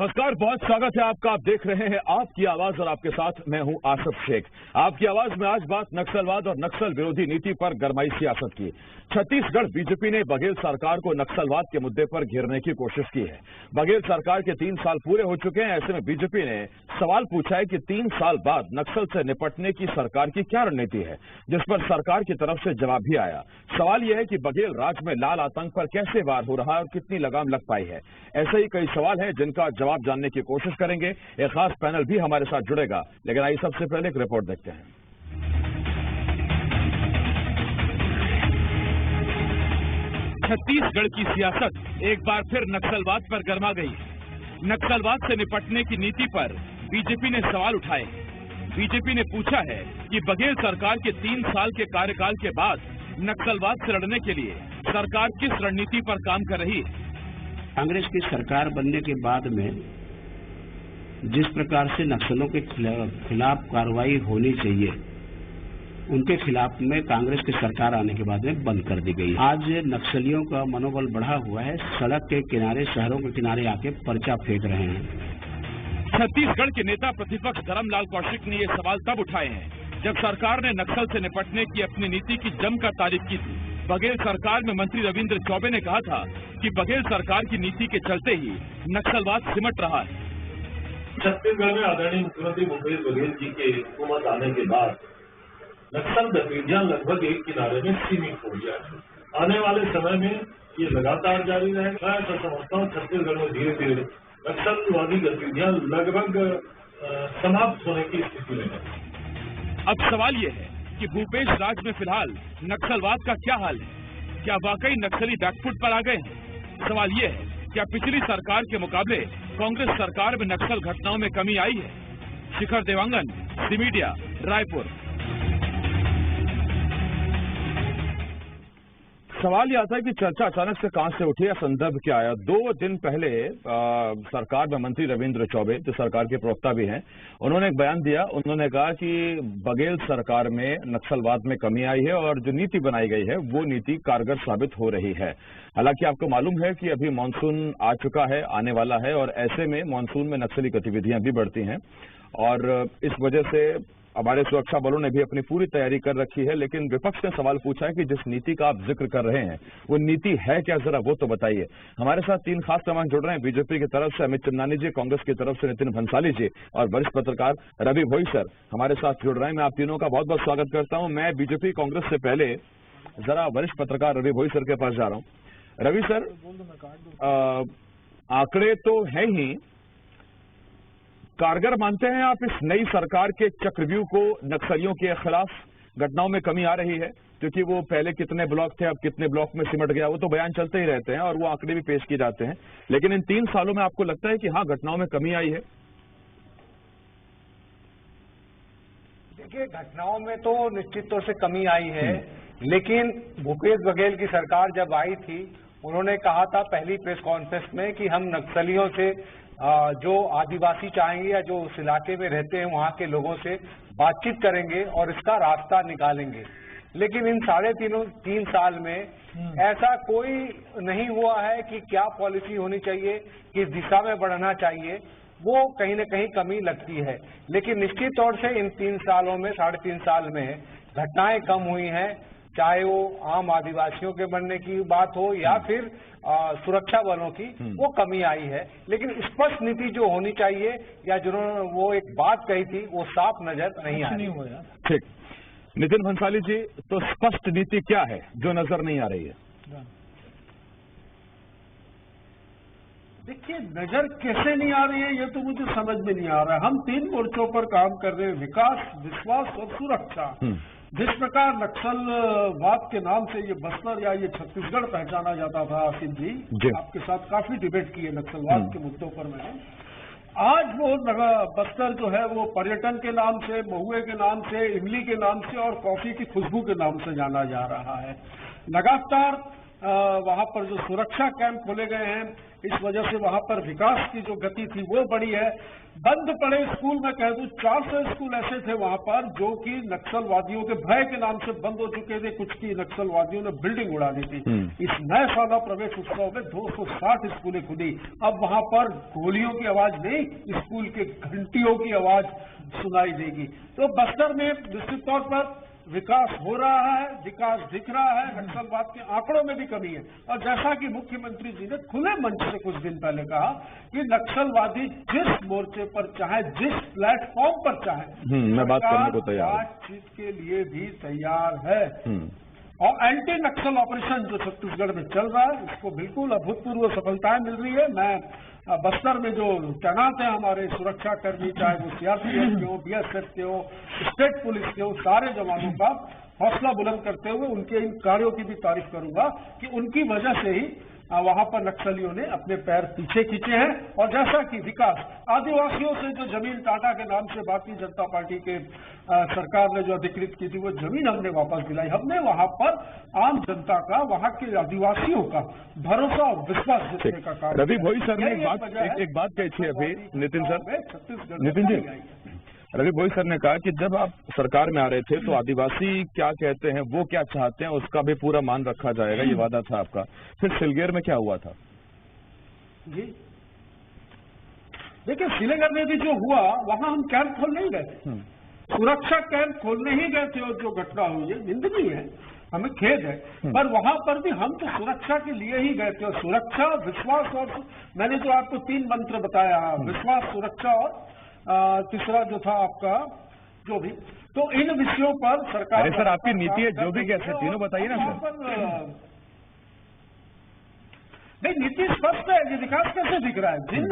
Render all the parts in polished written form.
नमस्कार, बहुत स्वागत है आपका। आप देख रहे हैं आपकी आवाज और आपके साथ मैं हूं आसिफ शेख। आपकी आवाज में आज बात नक्सलवाद और नक्सल विरोधी नीति पर गरमाई सियासत की। छत्तीसगढ़ बीजेपी ने बघेल सरकार को नक्सलवाद के मुद्दे पर घेरने की कोशिश की है। बघेल सरकार के 3 साल पूरे हो चुके हैं। ऐसे में बीजेपी ने सवाल पूछा है कि 3 साल बाद नक्सल से निपटने की सरकार की क्या रणनीति है, जिस पर सरकार की तरफ से जवाब भी आया। सवाल यह है कि बघेल राज में लाल आतंक पर कैसे वार हो रहा है और कितनी लगाम लग पाई है। ऐसे ही कई सवाल हैं जिनका जवाब जानने की कोशिश करेंगे। एक खास पैनल भी हमारे साथ जुड़ेगा, लेकिन आइए सबसे पहले एक रिपोर्ट देखते हैं। छत्तीसगढ़ की सियासत एक बार फिर नक्सलवाद पर गरमा गई। नक्सलवाद से निपटने की नीति पर बीजेपी ने सवाल उठाए। बीजेपी ने पूछा है कि बघेल सरकार के 3 साल के कार्यकाल के बाद नक्सलवाद से लड़ने के लिए सरकार किस रणनीति पर काम कर रही है। कांग्रेस की सरकार बनने के बाद में जिस प्रकार से नक्सलों के खिलाफ कार्रवाई होनी चाहिए, उनके खिलाफ में कांग्रेस की सरकार आने के बाद में बंद कर दी गई। आज नक्सलियों का मनोबल बढ़ा हुआ है, सड़क के किनारे, शहरों के किनारे आके पर्चा फेंक रहे हैं। छत्तीसगढ़ के नेता प्रतिपक्ष धर्मलाल कौशिक ने ये सवाल तब उठाए हैं जब सरकार ने नक्सल से निपटने की अपनी नीति की जमकर तारीफ की थी। बघेल सरकार में मंत्री रविंद्र चौबे ने कहा था कि बघेल सरकार की नीति के चलते ही नक्सलवाद सिमट रहा है। छत्तीसगढ़ में आदरणीय मुख्यमंत्री भूपेश बघेल जी के हुकूमत आने के बाद नक्सल गतिविधियां लगभग एक किनारे में सीमित हो गया है। आने वाले समय में ये लगातार जारी रहेगा। मैं ऐसा समझता हूँ छत्तीसगढ़ में धीरे धीरे नक्सलवादी गतिविधियां लगभग समाप्त होने की स्थिति में है। अब सवाल ये है कि भूपेश राज में फिलहाल नक्सलवाद का क्या हाल है? क्या वाकई नक्सली बैकफुट पर आ गए हैं? सवाल ये है, क्या पिछली सरकार के मुकाबले कांग्रेस सरकार में नक्सल घटनाओं में कमी आई है? शिखर देवांगन, सी मीडिया, रायपुर। सवाल यह आता है कि चर्चा अचानक से कहां से उठी, या संदर्भ क्या आया। 2 दिन पहले सरकार में मंत्री रविंद्र चौबे, जो सरकार के प्रवक्ता भी हैं, उन्होंने एक बयान दिया। उन्होंने कहा कि बघेल सरकार में नक्सलवाद में कमी आई है और जो नीति बनाई गई है वो नीति कारगर साबित हो रही है। हालांकि आपको मालूम है कि अभी मानसून आ चुका है, आने वाला है, और ऐसे में मानसून में नक्सली गतिविधियां भी बढ़ती हैं और इस वजह से हमारे सुरक्षा बलों ने भी अपनी पूरी तैयारी कर रखी है। लेकिन विपक्ष ने सवाल पूछा है कि जिस नीति का आप जिक्र कर रहे हैं वो नीति है क्या, जरा वो तो बताइए। हमारे साथ 3 खास मेहमान जुड़ रहे हैं। बीजेपी की तरफ से अमित चंदानी जी, कांग्रेस की तरफ से नितिन भंसाली जी और वरिष्ठ पत्रकार रवि भोई सर हमारे साथ जुड़ रहे हैं। मैं आप तीनों का बहुत बहुत स्वागत करता हूं। मैं बीजेपी कांग्रेस से पहले जरा वरिष्ठ पत्रकार रवि भोई सर के पास जा रहा हूं। रवि सर, आंकड़े तो है ही, कारगर मानते हैं आप इस नई सरकार के चक्रव्यूह को नक्सलियों के खिलाफ? घटनाओं में कमी आ रही है, क्योंकि वो पहले कितने ब्लॉक थे, अब कितने ब्लॉक में सिमट गया, वो तो बयान चलते ही रहते हैं और वो आंकड़े भी पेश किए जाते हैं। लेकिन इन 3 सालों में आपको लगता है कि हाँ, घटनाओं में कमी आई है? देखिए, घटनाओं में तो निश्चित तौर से कमी आई है, लेकिन भूपेश बघेल की सरकार जब आई थी, उन्होंने कहा था पहली प्रेस कॉन्फ्रेंस में कि हम नक्सलियों से, जो आदिवासी चाहेंगे या जो उस इलाके में रहते हैं वहां के लोगों से बातचीत करेंगे और इसका रास्ता निकालेंगे। लेकिन इन 3.5 साल में ऐसा कोई नहीं हुआ है कि क्या पॉलिसी होनी चाहिए, किस दिशा में बढ़ना चाहिए, वो कहीं न कहीं कमी लगती है। लेकिन निश्चित तौर से इन 3 सालों में, 3.5 साल में घटनाएं कम हुई हैं, चाहे वो आम आदिवासियों के बनने की बात हो या फिर सुरक्षा बलों की, वो कमी आई है। लेकिन स्पष्ट नीति जो होनी चाहिए या जिन्होंने वो एक बात कही थी, वो साफ नजर नहीं आ रही है। ठीक, नितिन भंसाली जी, तो स्पष्ट नीति क्या है जो नजर नहीं आ रही है? देखिए, नजर कैसे नहीं आ रही है ये तो मुझे समझ में नहीं आ रहा है। हम 3 मोर्चों पर काम कर रहे हैं, विकास, विश्वास और सुरक्षा। जिस प्रकार नक्सलवाद के नाम से ये बस्तर या ये छत्तीसगढ़ पहचाना जाता था, आसिफ जी आपके साथ काफी डिबेट की है नक्सलवाद के मुद्दों पर मैंने। आज वो बस्तर जो है वो पर्यटन के नाम से, महुए के नाम से, इमली के नाम से और कॉफी की खुशबू के नाम से जाना जा रहा है। लगातार वहां पर जो सुरक्षा कैंप खोले गए हैं, इस वजह से वहां पर विकास की जो गति थी वो बढ़ी है। बंद पड़े स्कूल में कह दूं 400 स्कूल ऐसे थे वहां पर जो कि नक्सलवादियों के भय के नाम से बंद हो चुके थे। कुछ की नक्सलवादियों ने बिल्डिंग उड़ा दी थी। इस नए साला प्रवेश उत्सव में 260 स्कूलें खुली। अब वहां पर गोलियों की आवाज नहीं, स्कूल के घंटियों की आवाज सुनाई देगी। तो बस्तर में निश्चित तौर पर विकास हो रहा है, विकास दिख रहा है, नक्सलवाद के आंकड़ों में भी कमी है। और जैसा कि मुख्यमंत्री जी ने खुले मंच से कुछ दिन पहले कहा कि नक्सलवादी जिस मोर्चे पर चाहे, जिस प्लेटफॉर्म पर चाहे, मैं बात करने को तैयार, बातचीत के लिए भी तैयार है। और एंटी नक्सल ऑपरेशन जो छत्तीसगढ़ में चल रहा है, इसको बिल्कुल अभूतपूर्व सफलताएं मिल रही है। मैं बस्तर में जो तैनात है हमारे सुरक्षा कर्मी, चाहे वो सीआरपीएफ के हो, बीएसएफ के हो, स्टेट पुलिस के हो, सारे जवानों का हौसला बुलंद करते हुए उनके इन कार्यों की भी तारीफ करूंगा कि उनकी वजह से ही वहां पर नक्सलियों ने अपने पैर पीछे खींचे हैं। और जैसा कि विकास, आदिवासियों से जो जमीन टाटा के नाम से भारतीय जनता पार्टी के सरकार ने जो अधिकृत की थी, वो जमीन हमने वापस दिलाई। हमने वहां पर आम जनता का, वहां के आदिवासियों का भरोसा और विश्वास जीतने का काम। रवि भोई सर ने एक बात कही थी अभी, नितिन सर, छत्तीसगढ़, नितिन जी, रवि भोई सर ने कहा कि जब आप सरकार में आ रहे थे तो आदिवासी क्या कहते हैं, वो क्या चाहते हैं, उसका भी पूरा मान रखा जाएगा, ये वादा था आपका। फिर सिलगेर में क्या हुआ था? जी देखिए, सिलगेर में भी जो हुआ, वहां हम कैंप खोलने ही गए थे, सुरक्षा कैंप खोलने ही गए थे। और जो घटना हुई है निंदनीय है, हमें खेद है, पर वहां पर भी हम तो सुरक्षा के लिए ही गए थे। और सुरक्षा, विश्वास और मैंने जो आपको 3 मंत्र बताया, विश्वास, सुरक्षा और तीसरा जो था आपका जो भी, तो इन विषयों पर सरकार। अरे सर, आपकी नीति है जो भी, कैसे तीनों बताइए ना सर। नहीं, नीति स्पष्ट है, ये विकास कैसे दिख रहा है। जिन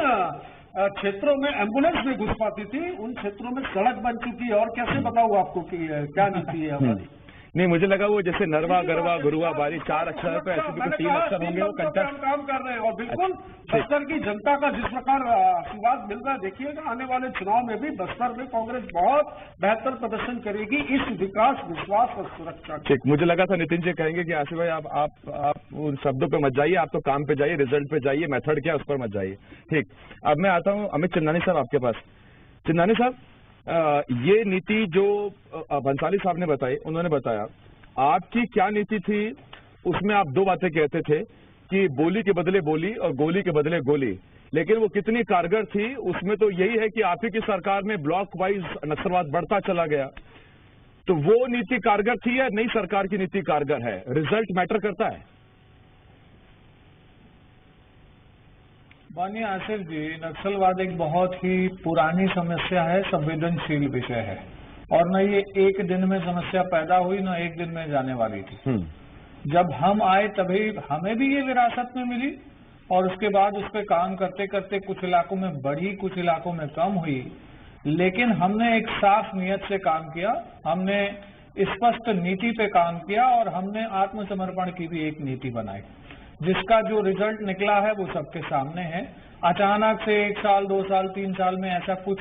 क्षेत्रों में एम्बुलेंस नहीं घुस पाती थी, उन क्षेत्रों में सड़क बन चुकी है। और कैसे बताऊं आपको कि क्या नीति है हमारी। नहीं, मुझे लगा वो जैसे नरवा, गरवा, गुरुआ, बारी 4 अक्षर पे ऐसे भी 3 अक्षर होंगे, वो कंटेक्ट हम काम कर रहे हैं। और बिल्कुल बस्तर की जनता का जिस प्रकार आशीर्वाद मिल रहा है, देखिएगा आने वाले चुनाव में भी बस्तर में कांग्रेस बहुत बेहतर प्रदर्शन करेगी इस विकास, विश्वास और सुरक्षा। ठीक, मुझे लगा था नितिन जी कहेंगे कि आसिफ भाई आप उन शब्दों पे मत जाइए, आप तो काम पे जाइए, रिजल्ट पे जाइए, मेथड क्या उस पर मत जाइए। ठीक, अब मैं आता हूँ अमित चंदानी साहब आपके पास। चंदानी साहब, ये नीति जो भंसाली साहब ने बताई, उन्होंने बताया, आपकी क्या नीति थी? उसमें आप 2 बातें कहते थे कि बोली के बदले बोली और गोली के बदले गोली, लेकिन वो कितनी कारगर थी उसमें तो यही है कि आप ही की सरकार में ब्लॉक वाइज नक्सलवाद बढ़ता चला गया। तो वो नीति कारगर थी या नई सरकार की नीति कारगर है? रिजल्ट मैटर करता है? माननीय आसिफ जी, नक्सलवाद एक बहुत ही पुरानी समस्या है, संवेदनशील विषय है, और न ये एक दिन में समस्या पैदा हुई, न एक दिन में जाने वाली थी। जब हम आए तभी हमें भी ये विरासत में मिली, और उसके बाद उस पर काम करते करते कुछ इलाकों में बढ़ी, कुछ इलाकों में कम हुई। लेकिन हमने एक साफ नियत से काम किया, हमने स्पष्ट नीति पे काम किया, और हमने आत्मसमर्पण की भी एक नीति बनाई, जिसका जो रिजल्ट निकला है वो सबके सामने है। अचानक से 1 साल, 2 साल, 3 साल में ऐसा कुछ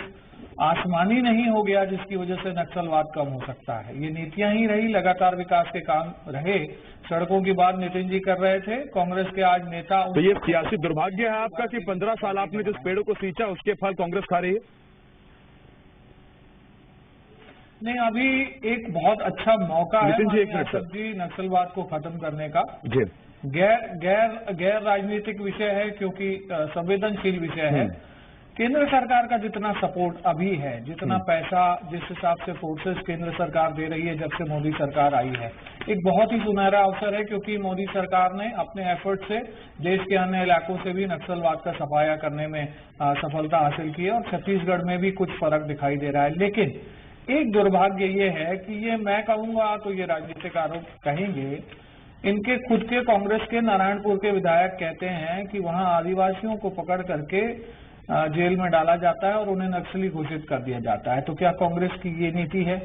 आसमानी नहीं हो गया जिसकी वजह से नक्सलवाद कम हो सकता है। ये नीतियां ही रही, लगातार विकास के काम रहे। सड़कों की बात नितिन जी कर रहे थे, कांग्रेस के आज नेता। तो ये सियासी दुर्भाग्य है आपका कि 15 साल आपने जिस पेड़ों को सींचा उसके फल कांग्रेस खा रही है? नहीं, अभी एक बहुत अच्छा मौका है जी नक्सलवाद को खत्म करने का। जी, गैर राजनीतिक विषय है, क्योंकि संवेदनशील विषय है। केंद्र सरकार का जितना सपोर्ट अभी है, जितना पैसा जिस हिसाब से फोर्सेस केंद्र सरकार दे रही है जब से मोदी सरकार आई है, एक बहुत ही सुनहरा अवसर है, क्योंकि मोदी सरकार ने अपने एफर्ट से देश के अन्य इलाकों से भी नक्सलवाद का सफाया करने में सफलता हासिल की है, और छत्तीसगढ़ में भी कुछ फर्क दिखाई दे रहा है। लेकिन एक दुर्भाग्य ये है कि ये मैं कहूंगा तो ये राजनीतिक आरोप कहेंगे, इनके खुद के कांग्रेस के नारायणपुर के विधायक कहते हैं कि वहां आदिवासियों को पकड़ करके जेल में डाला जाता है और उन्हें नक्सली घोषित कर दिया जाता है। तो क्या कांग्रेस की ये नीति है?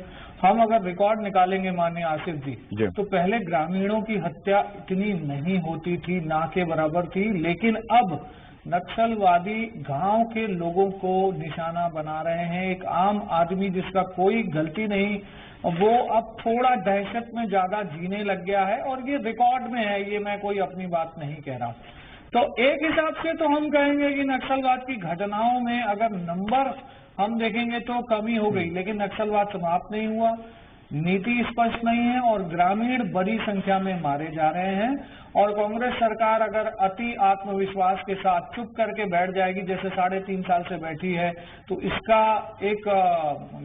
हम अगर रिकॉर्ड निकालेंगे माननीय आसिफ जी, तो पहले ग्रामीणों की हत्या इतनी नहीं होती थी, ना के बराबर थी, लेकिन अब नक्सलवादी गांव के लोगों को निशाना बना रहे हैं। एक आम आदमी जिसका कोई गलती नहीं, वो अब थोड़ा दहशत में ज्यादा जीने लग गया है, और ये रिकॉर्ड में है, ये मैं कोई अपनी बात नहीं कह रहा। तो एक हिसाब से तो हम कहेंगे कि नक्सलवाद की घटनाओं में अगर नंबर हम देखेंगे तो कमी हो गई, लेकिन नक्सलवाद समाप्त नहीं हुआ, नीति स्पष्ट नहीं है और ग्रामीण बड़ी संख्या में मारे जा रहे हैं। और कांग्रेस सरकार अगर अति आत्मविश्वास के साथ चुप करके बैठ जाएगी, जैसे 3.5 साल से बैठी है, तो इसका एक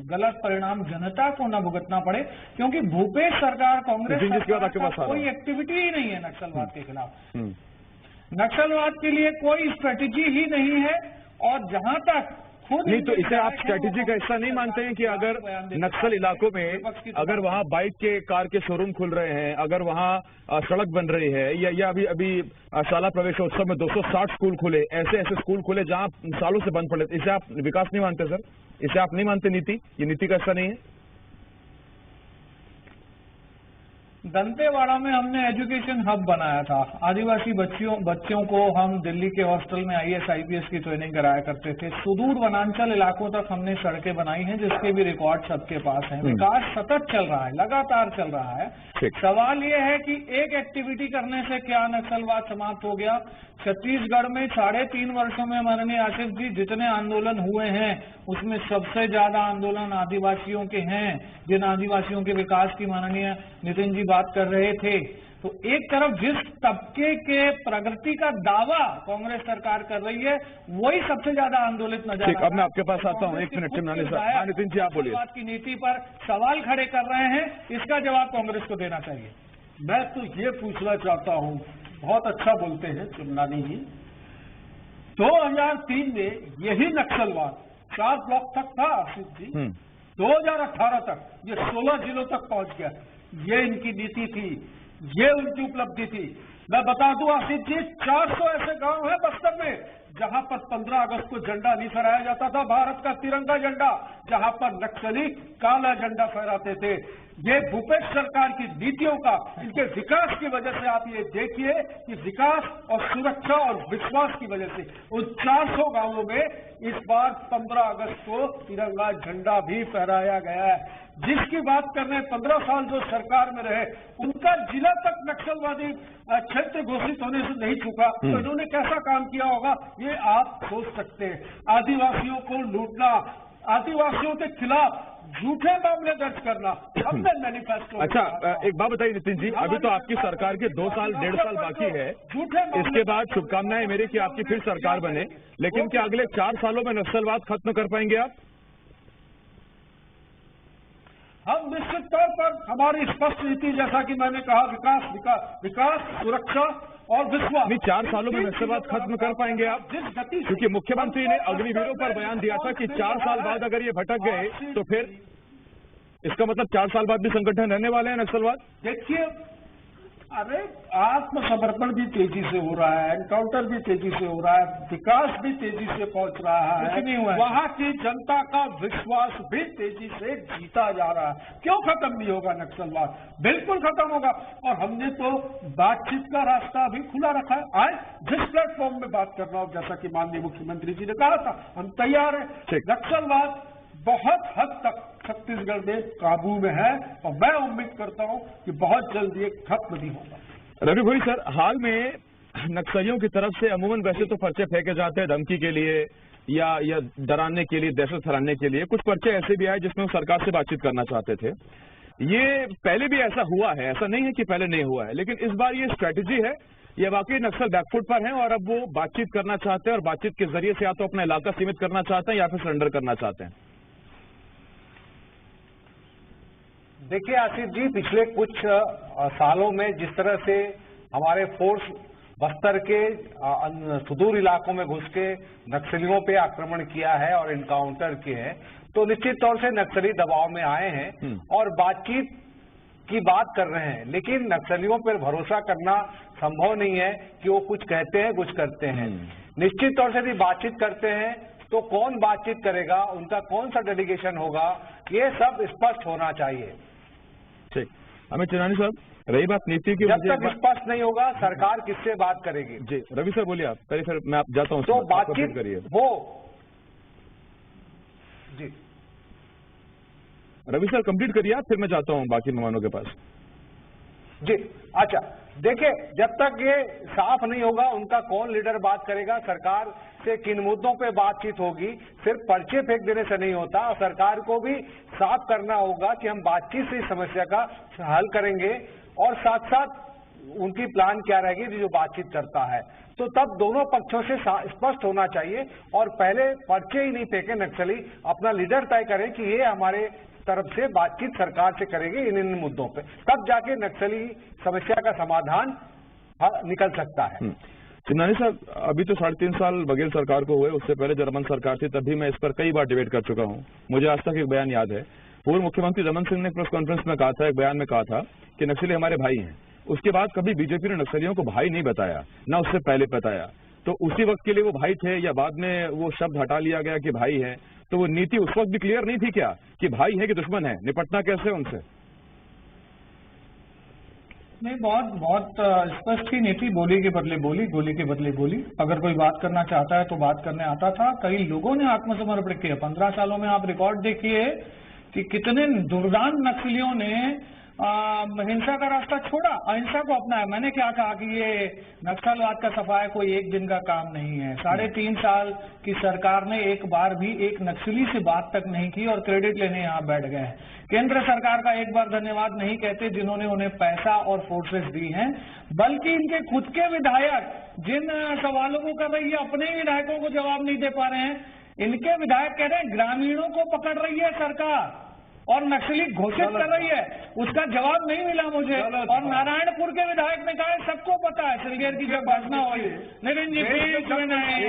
गलत परिणाम जनता को न भुगतना पड़े, क्योंकि भूपेश सरकार, कांग्रेस सरकार का कोई एक्टिविटी ही नहीं है नक्सलवाद के खिलाफ। नक्सलवाद के लिए कोई स्ट्रेटेजी ही नहीं है। और जहां तक नहीं, तो इसे आप स्ट्रेटेजी का हिस्सा नहीं मानते हैं कि अगर नक्सल इलाकों में अगर वहां बाइक के, कार के शोरूम खुल रहे हैं, अगर वहां सड़क बन रही है, या अभी शाला प्रवेशोत्सव में 260 स्कूल खुले, ऐसे स्कूल खुले जहां सालों से बंद पड़े, इसे आप विकास नहीं मानते सर? इसे आप नहीं मानते नीति? ये नीति का हिस्सा नहीं है? दंतेवाड़ा में हमने एजुकेशन हब बनाया था। आदिवासी बच्चों को हम दिल्ली के हॉस्टल में IAS IPS की ट्रेनिंग कराया करते थे। सुदूर वनांचल इलाकों तक हमने सड़कें बनाई हैं, जिसके भी रिकॉर्ड सबके पास हैं। विकास सतत चल रहा है, लगातार चल रहा है। सवाल ये है कि एक एक्टिविटी करने से क्या नक्सलवाद समाप्त हो गया? छत्तीसगढ़ में 3.5 वर्षों में माननीय आसिफ जी जितने आंदोलन हुए हैं, उसमें सबसे ज्यादा आंदोलन आदिवासियों के हैं, जिन आदिवासियों के विकास की माननीय नितिन जी बात कर रहे थे। तो एक तरफ जिस तबके के प्रगति का दावा कांग्रेस सरकार कर रही है, वही सबसे ज्यादा आंदोलित नजर आ रहा है। अब मैं आपके पास आता हूँ, 1 मिनट चिमनानी साहब। नितिन जी आप बोलिए। की नीति पर सवाल खड़े कर रहे हैं, इसका जवाब कांग्रेस को देना चाहिए। मैं तो ये पूछना चाहता हूँ, बहुत अच्छा बोलते हैं चिमनानी जी। 2003 में यही नक्सलवाद 4 ब्लॉक तक था आसिफ जी, 2018 तक ये 16 जिलों तक पहुंच गया। ये इनकी नीति थी, ये उनकी उपलब्धि थी। मैं बता दूं आसिफ जी, 400 ऐसे गांव हैं बस्तर में जहां पर 15 अगस्त को झंडा नहीं फहराया जाता था, भारत का तिरंगा झंडा, जहां पर नक्सली काला झंडा फहराते थे। ये भूपेश सरकार की नीतियों का, इनके विकास की वजह से आप ये देखिए कि विकास और सुरक्षा और विश्वास की वजह से उन 400 गांवों में इस बार 15 अगस्त को तिरंगा झंडा भी फहराया गया है। जिसकी बात कर रहे हैं 15 साल जो सरकार में रहे, उनका जिला तक नक्सलवादी क्षेत्र घोषित होने से नहीं चुका, तो इन्होंने कैसा काम किया होगा ये आप सोच सकते हैं। आदिवासियों को लूटना, आदिवासियों के खिलाफ झूठे मामले दर्ज करना, हमने मैनिफेस्टो। अच्छा, एक बात बताइए नितिन जी, अभी तो आपकी सरकार के 2 साल 1.5 साल बाकी है, इसके बाद शुभकामनाएं मेरी कि आपकी फिर सरकार बने, लेकिन क्या अगले 4 सालों में नक्सलवाद खत्म कर पाएंगे आप? हम निश्चित तौर पर, हमारी स्पष्ट नीति, जैसा कि मैंने कहा, विकास, सुरक्षा और विश्वास। नहीं, 4 सालों में नक्सलवाद खत्म कर पाएंगे आप? जिस गति, क्योंकि मुख्यमंत्री ने अग्निवीरों पर बयान दिया था कि 4 साल बाद अगर ये भटक गए तो फिर इसका मतलब 4 साल बाद भी संगठन रहने वाले हैं नक्सलवाद। देखिए, अरे आत्मसमर्पण भी तेजी से हो रहा है, एनकाउंटर भी तेजी से हो रहा है, विकास भी तेजी से पहुंच रहा है, वहां की जनता का विश्वास भी तेजी से जीता जा रहा है। क्यों खत्म नहीं होगा नक्सलवाद? बिल्कुल खत्म होगा। और हमने तो बातचीत का रास्ता भी खुला रखा है। आज जिस प्लेटफॉर्म में बात कर रहा हूं, जैसा कि माननीय मुख्यमंत्री जी ने कहा था, हम तैयार हैं। नक्सलवाद बहुत हद तक छत्तीसगढ़ में काबू में है और मैं उम्मीद करता हूं कि बहुत जल्द ये खत्म नहीं होगा। रवि भोई सर, हाल में नक्सलियों की तरफ से अमूमन वैसे तो पर्चे फेंके जाते हैं धमकी के लिए या डराने के लिए, दहशत फैलाने के लिए। कुछ पर्चे ऐसे भी आए जिसमें वो सरकार से बातचीत करना चाहते थे। ये पहले भी ऐसा हुआ है, ऐसा नहीं है कि पहले नहीं हुआ है, लेकिन इस बार ये स्ट्रैटेजी है, ये वाकई नक्सल बैकफुट पर हैं और अब वो बातचीत करना चाहते हैं और बातचीत के जरिए से या तो अपना इलाका सीमित करना चाहते हैं या फिर सरेंडर करना चाहते हैं। देखिए आसिफ जी, पिछले कुछ सालों में जिस तरह से हमारे फोर्स बस्तर के सुदूर इलाकों में घुस के नक्सलियों पे आक्रमण किया है और इनकाउंटर किए हैं, तो निश्चित तौर से नक्सली दबाव में आए हैं और बातचीत की बात कर रहे हैं। लेकिन नक्सलियों पर भरोसा करना संभव नहीं है कि वो कुछ कहते हैं कुछ करते हैं। निश्चित तौर से यदि बातचीत करते हैं तो कौन बातचीत करेगा, उनका कौन सा डेलीगेशन होगा, ये सब स्पष्ट होना चाहिए। ठीक, अमित चिरानी साहब। रही बात नीति की, जब तक स्पष्ट नहीं होगा सरकार किससे बात करेगी। जी रवि सर बोलिए आप पहले, फिर मैं आप जाता हूँ तो बातचीत करिए। वो जी रवि सर कंप्लीट करिए आप, फिर मैं जाता हूँ बाकी मेहमानों के पास। जी अच्छा, देखिए जब तक ये साफ नहीं होगा उनका कौन लीडर बात करेगा, सरकार से किन मुद्दों पे बातचीत होगी, सिर्फ पर्चे फेंक देने से नहीं होता। सरकार को भी साफ करना होगा कि हम बातचीत से इस समस्या का हल करेंगे और साथ साथ उनकी प्लान क्या रहेगी जो बातचीत करता है। तो तब दोनों पक्षों से स्पष्ट होना चाहिए और पहले पर्चे ही नहीं फेंके नक्सली, अपना लीडर तय करें कि ये हमारे तरफ से बातचीत सरकार से करेंगे इन मुद्दों पे, तब जाके नक्सली समस्या का समाधान निकल सकता है। चिन्नानी साहब, अभी तो 3.5 साल बघेल सरकार को हुए, उससे पहले जब रमन सरकार थी तभी मैं इस पर कई बार डिबेट कर चुका हूं। मुझे आज तक एक बयान याद है, पूर्व मुख्यमंत्री रमन सिंह ने प्रेस कॉन्फ्रेंस में कहा था, एक बयान में कहा था कि नक्सली हमारे भाई हैं। उसके बाद कभी बीजेपी ने नक्सलियों को भाई नहीं बताया, ना उससे पहले बताया। तो उसी वक्त के लिए वो भाई थे या बाद में वो शब्द हटा लिया गया कि भाई है? तो वो नीति उस वक्त भी क्लियर नहीं थी क्या कि भाई है कि दुश्मन है, निपटना कैसे उनसे? नहीं, बहुत स्पष्ट ही नीति, बोली के बदले बोली, गोली के बदले गोली। अगर कोई बात करना चाहता है तो बात करने आता था। कई लोगों ने आत्मसमर्पण किया। 15 सालों में आप रिकॉर्ड देखिए कि कितने दुर्दांत नक्सलियों ने हिंसा का रास्ता छोड़ा, अहिंसा को अपनाया। मैंने क्या कहा कि ये नक्सलवाद का सफाया कोई एक दिन का काम नहीं है। 3.5 साल की सरकार ने एक बार भी एक नक्सली से बात तक नहीं की और क्रेडिट लेने यहाँ बैठ गए हैं। केंद्र सरकार का एक बार धन्यवाद नहीं कहते जिन्होंने उन्हें पैसा और फोर्सेस दी हैं, बल्कि इनके खुद के विधायक जिन सवालों को कर रही है, अपने ही विधायकों को जवाब नहीं दे पा रहे हैं। इनके विधायक कह रहे हैं ग्रामीणों को पकड़ रही है सरकार और नक्सली घोषित कर रही है, उसका जवाब नहीं मिला मुझे। और नारायणपुर के विधायक ने कहा सबको पता है सिलगेर की जब घटना हुई। नितिन जी बीच में नहीं,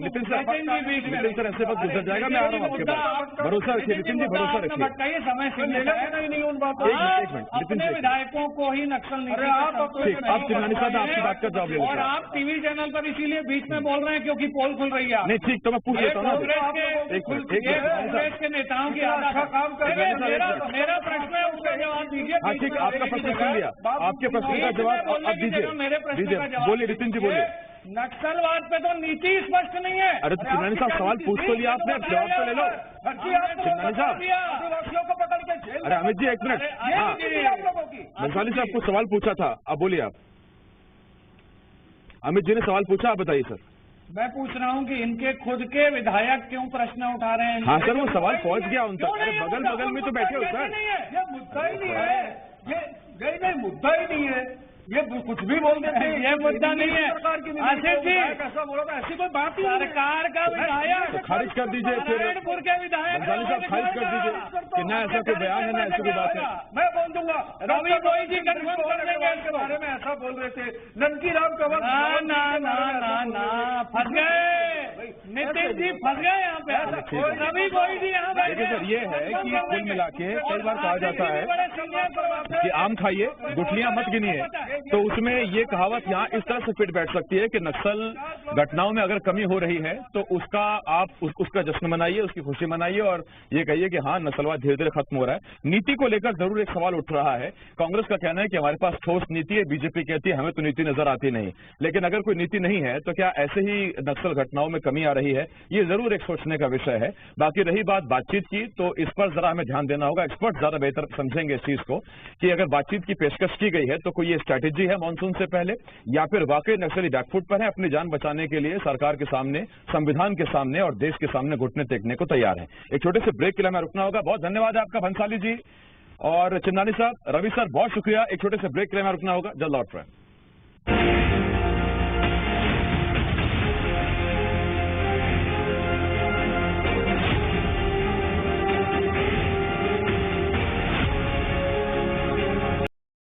नितिन सर ऐसे वक्त गुजर जाएगा, मैं आ रहा हूँ आपके पास, भरोसा रखिए नितिन जी, भरोसा रखिए। भटकाइए, समय सीमित है, नहीं उन बातों अपने विधायकों को ही नक्सल नहीं। आप चिन्नानी साहब आपकी बात का जवाब, और आप टीवी चैनल पर इसीलिए बीच में बोल रहे हैं क्योंकि पोल खुल रही है। नहीं ठीक, तो मैं पूछ लेता हूँ कांग्रेस के नेताओं की आधा काम कर मेरा प्रश्न है, उसका जवाब दीजिए। हाँ ठीक, आपका प्रश्न सुन लिया, आपके प्रश्न का जवाब अब दीजिए। मेरे प्रश्न का जवाब बोलिए नितिन जी, बोलिए। नक्सलवाद पे तो नीति स्पष्ट नहीं है। अरे तो चिन्नानी साहब सवाल पूछ तो लिया आपने, जवाब तो ले लो चिन्नानी साहब। अरे अमित जी एक मिनट, हाँ बंसाली साहब को सवाल पूछा था, अब बोलिए आप। अमित जी ने सवाल पूछा, आप बताइए सर। मैं पूछ रहा हूं कि इनके खुद के विधायक क्यों प्रश्न उठा रहे हैं? हाँ सर, वो सवाल पहुंच गया उन तक। अरे बगल में तो बैठे हो सर। ये मुद्दा ही नहीं है, ये नहीं मुद्दा ही नहीं है, ये कुछ भी बोल देते हैं। ये मुद्दा नहीं है आशीष जी, ऐसा बोला था, ऐसी कोई बात ही सरकार का विधायक खारिज कर दीजिए, फिर नारायणपुर के विधायक बंसाली साहब खारिज कर दीजिए कि ना ऐसा कोई बयान है ना ऐसी कोई बात है। मैं बोल दूंगा, रवि गोयल जी कंफर्म कर देंगे के बारे में ऐसा बोल रहे थे, ननकी राम कंवर ना फंस गए नितिन जी, फंस गए यहाँ पे। रवि गोयल जी यहाँ देखिए सर, ये है कि कुल मिला के कई बार कहा जाता है कि आम खाइए गुठलियां मत गिनिए, तो उसमें ये कहावत यहाँ इस तरह से फिट बैठ सकती है कि नक्सल घटनाओं में अगर कमी हो रही है तो उसका आप उसका जश्न मनाइए, उसकी खुशी मनाइए और ये कहिए कि हाँ नक्सलवाद धीरे धीरे खत्म हो रहा है। नीति को लेकर जरूर एक सवाल उठ रहा है। कांग्रेस का कहना है कि हमारे पास ठोस नीति है, बीजेपी कहती है हमें तो नीति नजर आती नहीं। लेकिन अगर कोई नीति नहीं है तो क्या ऐसे ही नक्सल घटनाओं में कमी आ रही है? ये जरूर एक सोचने का विषय है। बाकी रही बात बातचीत की, तो इस पर जरा हमें ध्यान देना होगा। एक्सपर्ट ज्यादा बेहतर समझेंगे इस चीज को कि अगर बातचीत की पेशकश की गई है तो कोई ये स्ट्रैटेजी है मानसून से पहले, या फिर वाकई नक्सली बैकफुट पर है, अपनी जान बचाने के लिए सरकार के सामने, संविधान के सामने और देश के सामने घुटने टेकने को तैयार है। एक छोटे से ब्रेक के लिए हमें रुकना होगा। बहुत धन्यवाद है आपका भंसाली जी और चिन्नानी साहब। रवि सर बहुत शुक्रिया। एक छोटे से ब्रेक के लिए हमें रुकना होगा, जल्द लौट रहे हैं।